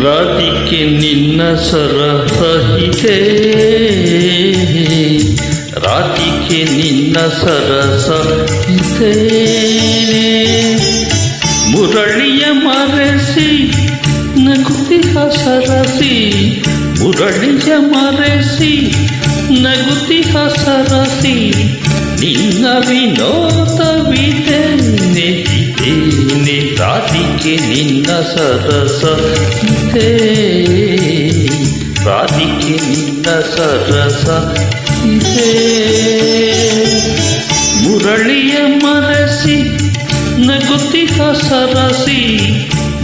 ರಾಧಿಕೆ ನಿನ್ನ ಸರಸಹಿತೆ, ರಾಧಿಕೆ ನಿನ್ನ ಸರಸಹಿತೆ, ಮುರಳಿಯ ಮರೆಸಿ ನಗುತ್ತಿಹ ಸರಸಿ, ಮುರಳಿಯ ಮರೆಸಿ ನಗುತ್ತಿಹ ಸರಸಿ, ನಿನ್ನ ವಿನೋದವಿದೇನೆ ಇದೇನೆ, ರಾಧಿಕೆ ನಿನ್ನ ಸರಸಹಿತೆ, ರಾಧಿಕೆ ನಿನ್ನ ಸರಸಹಿತೆ, ಮುರಳಿಯ ಮರೆಸಿ ನಗುತ್ತಿಹ ಸರಸಿ,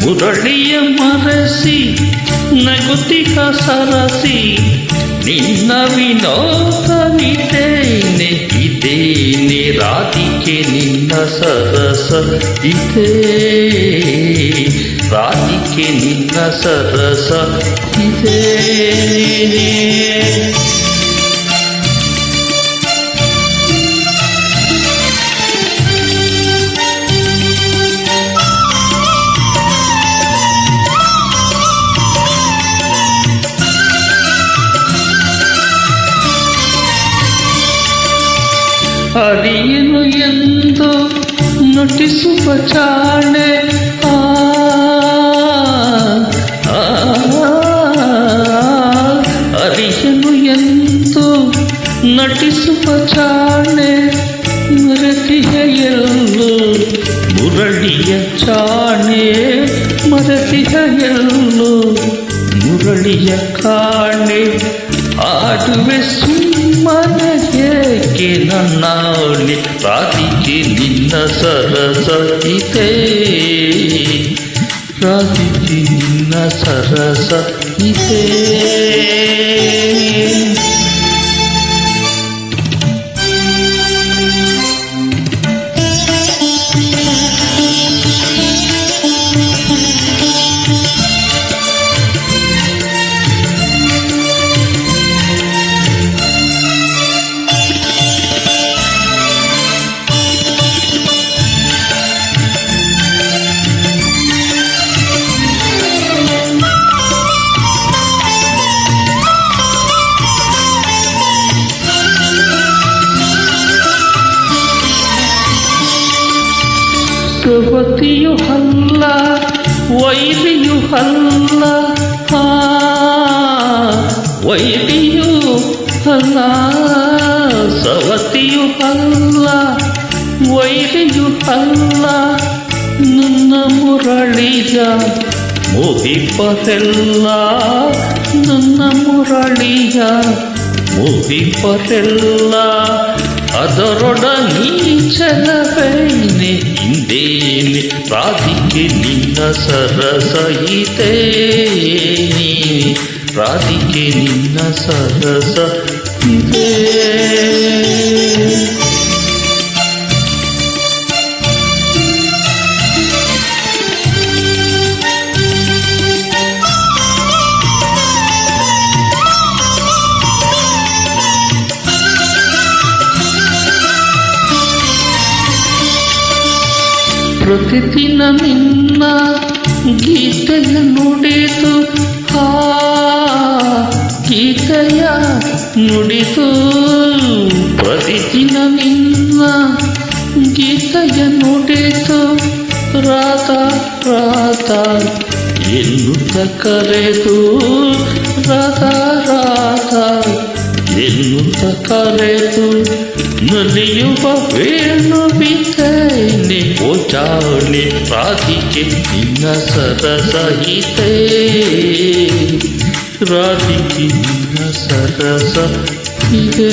ಮುರಳಿಯ ಮರೆಸಿ ನಗುತ್ತಿಹ ಸರಸಿ, ನಿನ್ನ ವಿನೋದವಿದೇನೆ ಇದೇನೆ, ರಾಧಿಕೆ ನಿನ್ನ ಸರಸಹಿತೆ, ರಾಧಿಕೆ ನಿನ್ನ ಸರಸಹಿತೆ. ಅರಿಯನು ಎಂದು ನಟಿಸುವ ಚಾಣೆ, ಅರಿಯನು ಎಂದು ನಟಿಸುವ ಚಾಣೆ, ಮರೆತಿಯ ಎಲ್ಲೋ ಮುರಳಿಯ ಚಾಣೆ, ಮರೆತಿಯ ಎಲ್ಲೋ ಮುರಳಿಯ ಕಾಣೆ, ಆಡುವೆ ಸುಮ್ಮನೆ ಏಕೆ ನನ್ನಾಣೆ, ರಾಧಿಕೆ ನಿನ್ನ ಸರಸಹಿತೆ, ರಾಧಿಕೆ ನಿನ್ನ ಸರಸಹಿತೆ. ಸವತಿಯು ಅಲ್ಲ ವೈರಿಯು ಅಲ್ಲ, ವೈರಿಯು ಅಲ್ಲ, ಸವತಿಯು ಅಲ್ಲ ವೈರಿಯು ಅಲ್ಲ, ನನ್ನ ಮುರಳಿಯ ಮುಹಿಪರೆಲ್ಲ, ನನ್ನ ಮುರಳಿಯ ಮುಹಿಪರೆಲ್ಲ, ಅದರೊಡನೆ ಚಲವೇನೆ ಹಿಂದೇನೆ, ರಾಧಿಕೆ ನಿನ್ನ ಸರಸಹಿತೆ, ರಾಧಿಕೆ ನಿನ್ನ ಸರಸಹಿತೆ. ಪ್ರತಿದಿನ ನಿನ್ನ ಗೀತೆಯ ನುಡಿದು, ಗೀತೆಯ ನುಡಿದು, ಪ್ರತಿದಿನ ನಿನ್ನ ಗೀತೆಯ ನುಡಿದು, ರಾಧಾ ರಾಧಾ ಎನ್ನುತ್ತ ಕರೆದು, ರಾಧಾ ರಾಧಾ ಎನ್ನುತ್ತ ಕರೆದು ನಲಿಯುವ ವೇಣುವಿತೇನೆ ಓ ಜಾಣೆ ರಾಧಿಕೆ ನಿನ್ನ ಸರಸಹಿತೆ ರಾಧಿಕೆ ನಿನ್ನ ಸರಸ ಇದೆ